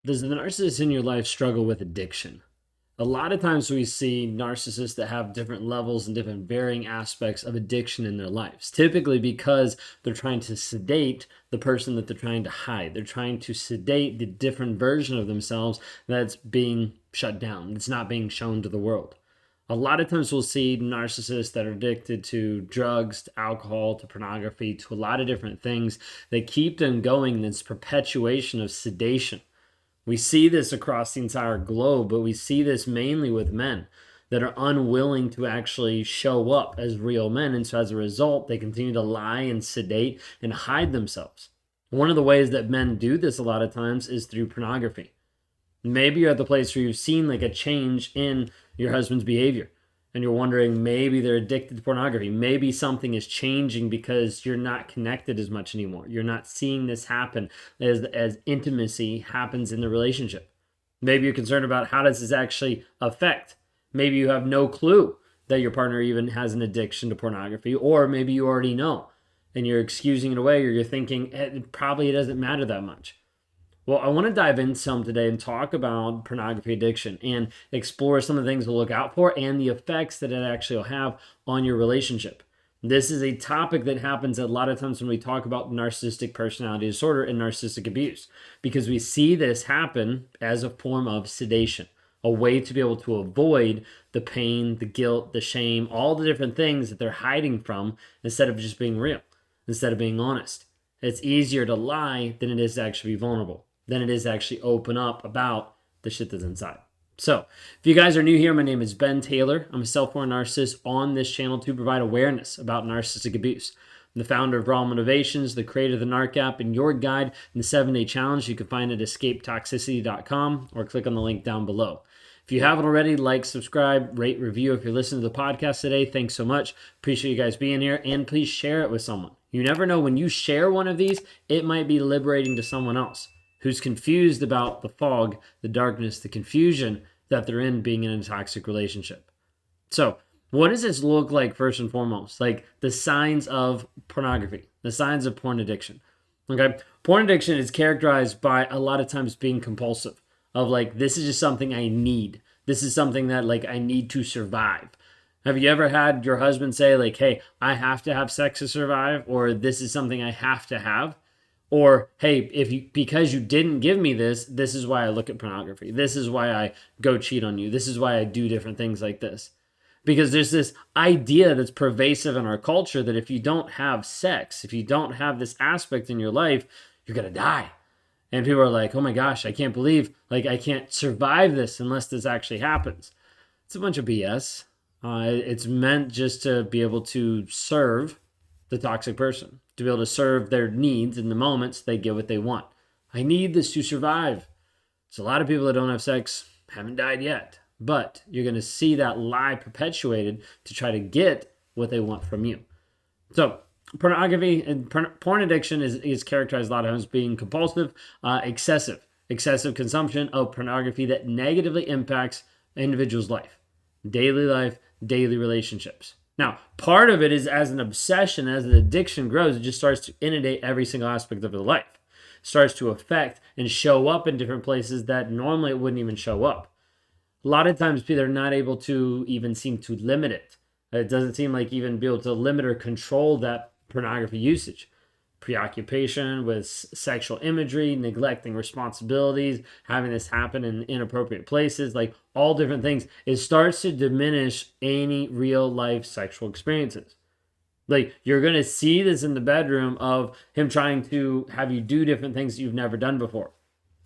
Does the narcissist in your life struggle with addiction? A lot of times we see narcissists that have different levels and different varying aspects of addiction in their lives, typically because they're trying to sedate the person that they're trying to hide. They're trying to sedate the different version of themselves that's being shut down, that's not being shown to the world. A lot of times we'll see narcissists that are addicted to drugs, to alcohol, to pornography, to a lot of different things that keep them going in this perpetuation of sedation. We see this across the entire globe, but we see this mainly with men that are unwilling to actually show up as real men. And so as a result, they continue to lie and sedate and hide themselves. One of the ways that men do this a lot of times is through pornography. Maybe you're at the place where you've seen like a change in your husband's behavior and you're wondering maybe they're addicted to pornography. Maybe something is changing because you're not connected as much anymore. You're not seeing this happen as intimacy happens in the relationship. Maybe you're concerned about how does this actually affect. Maybe you have no clue that your partner even has an addiction to pornography, or maybe you already know and you're excusing it away, or you're thinking it probably doesn't matter that much. Well, I want to dive in some today and talk about pornography addiction and explore some of the things to look out for and the effects that it actually will have on your relationship. This is a topic that happens a lot of times when we talk about narcissistic personality disorder and narcissistic abuse, because we see this happen as a form of sedation, a way to be able to avoid the pain, the guilt, the shame, all the different things that they're hiding from instead of just being real, instead of being honest. It's easier to lie than it is to actually be vulnerable, than it is to actually open up about the shit that's inside. So, if you guys are new here, my name is Ben Taylor. I'm a self-aware narcissist on this channel to provide awareness about narcissistic abuse. I'm the founder of Raw Motivations, the creator of the NARC app, and your guide in the 7-day challenge. You can find it at escapetoxicity.com or click on the link down below. If you haven't already, like, subscribe, rate, review. If you're listening to the podcast today, thanks so much. Appreciate you guys being here, and please share it with someone. You never know, when you share one of these, it might be liberating to someone else who's confused about the fog, the darkness, the confusion that they're in being in a toxic relationship. So, what does this look like first and foremost? Like the signs of pornography, the signs of porn addiction. Okay, porn addiction is characterized by a lot of times being compulsive, of like, this is just something I need. This is something that like I need to survive. Have you ever had your husband say like, hey, I have to have sex to survive, or this is something I have to have? Or, hey, because you didn't give me this, this is why I look at pornography. This is why I go cheat on you. This is why I do different things like this. Because there's this idea that's pervasive in our culture that if you don't have sex, if you don't have this aspect in your life, you're going to die. And people are like, oh my gosh, I can't believe, like, I can't survive this unless this actually happens. It's a bunch of BS. It's meant just to be able to serve the toxic person, to be able to serve their needs in the moments they get what they want. I need this to survive. So a lot of people that don't have sex haven't died yet, but you're going to see that lie perpetuated to try to get what they want from you. So pornography and porn addiction is characterized a lot of times being compulsive, excessive consumption of pornography that negatively impacts an individual's life, daily relationships. Now, part of it is as an obsession, as an addiction grows, it just starts to inundate every single aspect of their life. It starts to affect and show up in different places that normally it wouldn't even show up. A lot of times people are not able to even seem to limit it. It doesn't seem like even be able to limit or control that pornography usage. Preoccupation with sexual imagery, neglecting responsibilities, having this happen in inappropriate places, like all different things. It starts to diminish any real life sexual experiences. Like you're going to see this in the bedroom of him trying to have you do different things that you've never done before.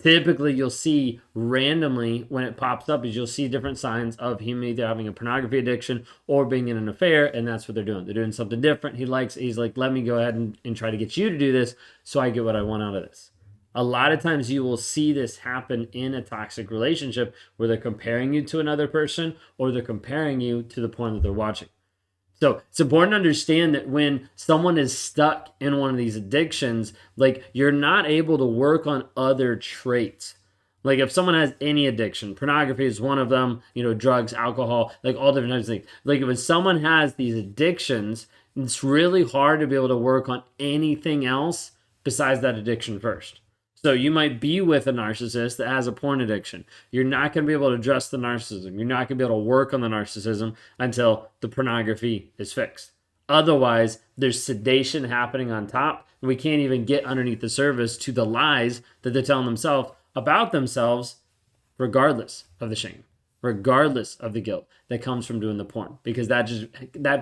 Typically, you'll see randomly when it pops up is you'll see different signs of him either having a pornography addiction or being in an affair, and that's what they're doing. They're doing something different. He's like, let me go ahead and try to get you to do this so I get what I want out of this. A lot of times you will see this happen in a toxic relationship where they're comparing you to another person or they're comparing you to the porn that they're watching. So it's important to understand that when someone is stuck in one of these addictions, like you're not able to work on other traits. Like if someone has any addiction, pornography is one of them, drugs, alcohol, like all different types of things. Like if someone has these addictions, it's really hard to be able to work on anything else besides that addiction first. So you might be with a narcissist that has a porn addiction. You're not going to be able to address the narcissism. You're not going to be able to work on the narcissism until the pornography is fixed. Otherwise, there's sedation happening on top, and we can't even get underneath the surface to the lies that they're telling themselves about themselves, regardless of the shame, regardless of the guilt that comes from doing the porn, because that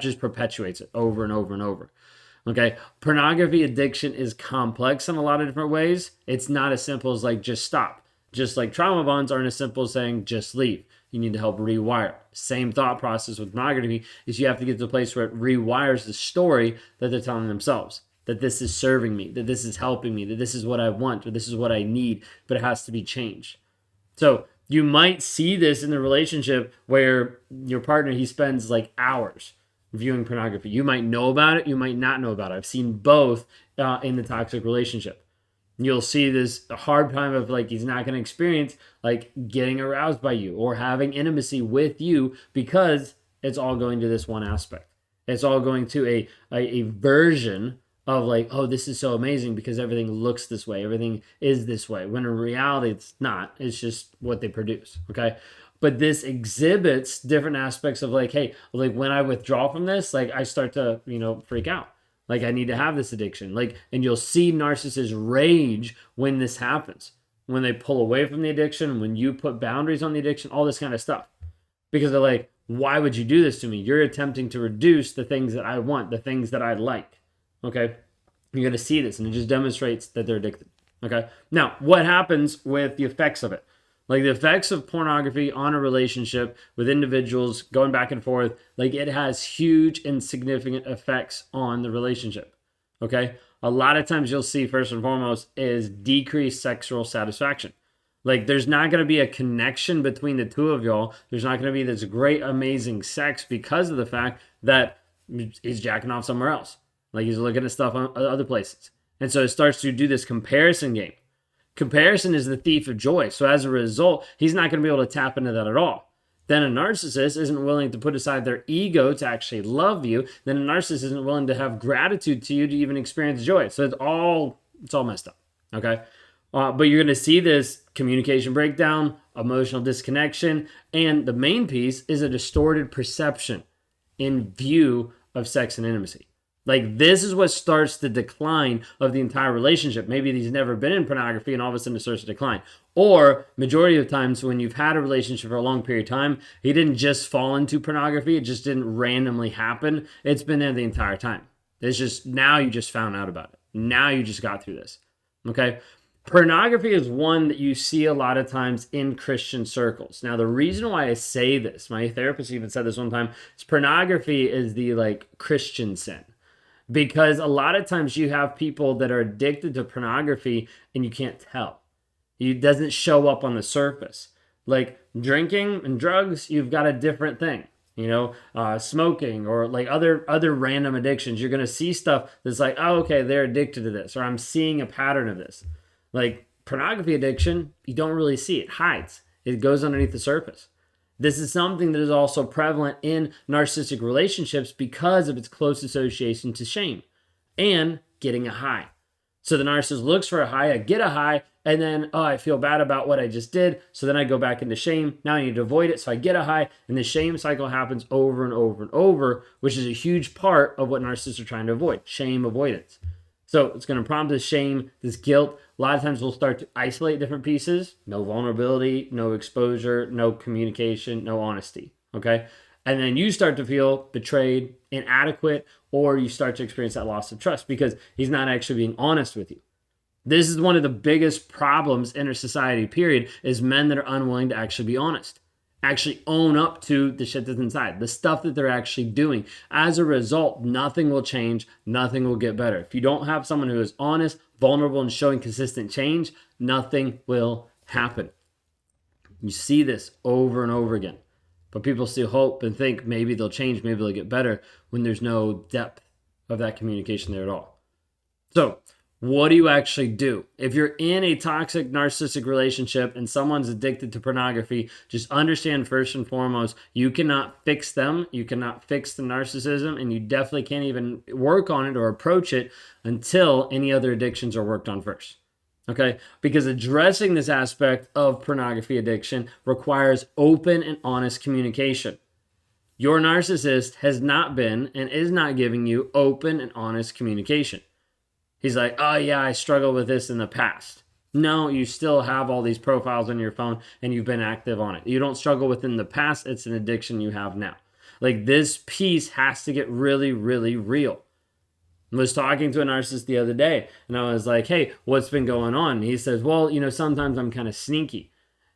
just perpetuates it over and over and over. Okay, pornography addiction is complex in a lot of different ways. It's not as simple as like just stop. Just like trauma bonds aren't as simple as saying just leave. You need to help rewire. Same thought process with pornography is you have to get to a place where it rewires the story that they're telling themselves. That this is serving me, that this is helping me, that this is what I want, or this is what I need, but it has to be changed. So you might see this in the relationship where your partner, he spends like hours viewing pornography. You might know about it, you might not know about it. I've seen both in the toxic relationship. You'll see this hard time of like he's not going to experience like getting aroused by you or having intimacy with you because it's all going to this one aspect. It's all going to a version of like, oh, this is so amazing because everything looks this way, everything is this way, when in reality it's not. It's just what they produce, okay? But this exhibits different aspects of like, hey, like when I withdraw from this, like I start to, freak out. Like I need to have this addiction. Like, and you'll see narcissists rage when this happens, when they pull away from the addiction, when you put boundaries on the addiction, all this kind of stuff. Because they're like, why would you do this to me? You're attempting to reduce the things that I want, the things that I like. Okay? You're going to see this, and it just demonstrates that they're addicted. Okay? Now, what happens with the effects of it? Like the effects of pornography on a relationship with individuals going back and forth, like it has huge and significant effects on the relationship. Okay? A lot of times you'll see first and foremost is decreased sexual satisfaction. Like there's not going to be a connection between the two of y'all. There's not going to be this great, amazing sex because of the fact that he's jacking off somewhere else. Like he's looking at stuff on other places. And so it starts to do this comparison game. Comparison is the thief of joy. So as a result, he's not going to be able to tap into that at all. Then a narcissist isn't willing to put aside their ego to actually love you. Then a narcissist isn't willing to have gratitude to you to even experience joy. So it's all messed up. Okay. But you're going to see this communication breakdown, emotional disconnection, and the main piece is a distorted perception in view of sex and intimacy. Like this is what starts the decline of the entire relationship. Maybe he's never been in pornography and all of a sudden it starts to decline. Or majority of times when you've had a relationship for a long period of time, he didn't just fall into pornography. It just didn't randomly happen. It's been there the entire time. It's just now you just found out about it. Now you just got through this. Okay. Pornography is one that you see a lot of times in Christian circles. Now, the reason why I say this, my therapist even said this one time, is pornography is the like Christian sin. Because a lot of times you have people that are addicted to pornography and you can't tell. It doesn't show up on the surface. Like drinking and drugs, you've got a different thing. Smoking or like other random addictions. You're going to see stuff that's like, oh, okay, they're addicted to this, or I'm seeing a pattern of this. Like pornography addiction, you don't really see it. It hides. It goes underneath the surface. This is something that is also prevalent in narcissistic relationships because of its close association to shame and getting a high. So the narcissist looks for a high, I get a high, and then, oh, I feel bad about what I just did. So then I go back into shame. Now I need to avoid it. So I get a high, and the shame cycle happens over and over and over, which is a huge part of what narcissists are trying to avoid, shame avoidance. So it's going to prompt this shame, this guilt. A lot of times we'll start to isolate different pieces. No vulnerability, no exposure, no communication, no honesty. Okay? And then you start to feel betrayed, inadequate, or you start to experience that loss of trust because he's not actually being honest with you. This is one of the biggest problems in our society, period, is men that are unwilling to actually be honest. Actually own up to the shit that's inside, the stuff that they're actually doing. As a result, nothing will change, nothing will get better. If you don't have someone who is honest, vulnerable, and showing consistent change, nothing will happen. You see this over and over again. But people still hope and think maybe they'll change, maybe they'll get better when there's no depth of that communication there at all. So, what do you actually do? If you're in a toxic narcissistic relationship and someone's addicted to pornography, just understand first and foremost, you cannot fix them. You cannot fix the narcissism, and you definitely can't even work on it or approach it until any other addictions are worked on first. Okay, because addressing this aspect of pornography addiction requires open and honest communication. Your narcissist has not been and is not giving you open and honest communication. He's like, oh yeah, I struggled with this in the past. No, you still have all these profiles on your phone and you've been active on it. You don't struggle with in the past, it's an addiction you have now. Like, this piece has to get really, really real. I was talking to a narcissist the other day and I was like, hey, what's been going on? And he says, well, sometimes I'm kind of sneaky.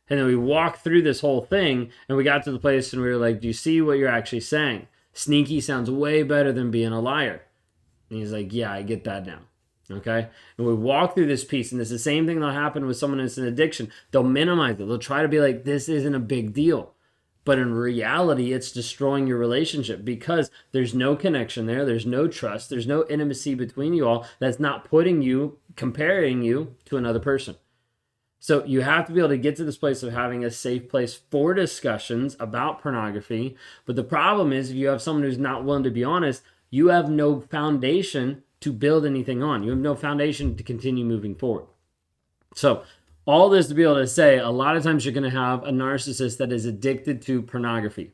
And then we walked through this whole thing and we got to the place and we were like, do you see what you're actually saying? Sneaky sounds way better than being a liar. And he's like, yeah, I get that now. Okay. And we walk through this piece, and it's the same thing that'll happen with someone that's in addiction. They'll minimize it. They'll try to be like, this isn't a big deal. But in reality, it's destroying your relationship because there's no connection there. There's no trust. There's no intimacy between you all. That's not comparing you to another person. So you have to be able to get to this place of having a safe place for discussions about pornography. But the problem is, if you have someone who's not willing to be honest, you have no foundation to build anything on. You have no foundation to continue moving forward. So all this to be able to say, a lot of times you're going to have a narcissist that is addicted to pornography.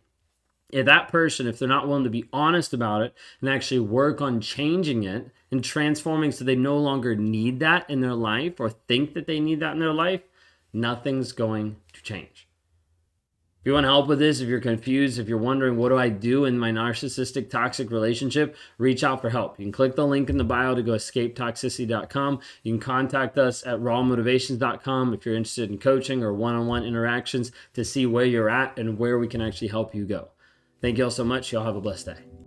If that person, if they're not willing to be honest about it and actually work on changing it and transforming so they no longer need that in their life or think that they need that in their life, nothing's going to change. If you want help with this, if you're confused, if you're wondering, what do I do in my narcissistic toxic relationship, reach out for help. You can click the link in the bio to go escapetoxicity.com. You can contact us at rawmotivations.com if you're interested in coaching or one-on-one interactions to see where you're at and where we can actually help you go. Thank you all so much. Y'all have a blessed day.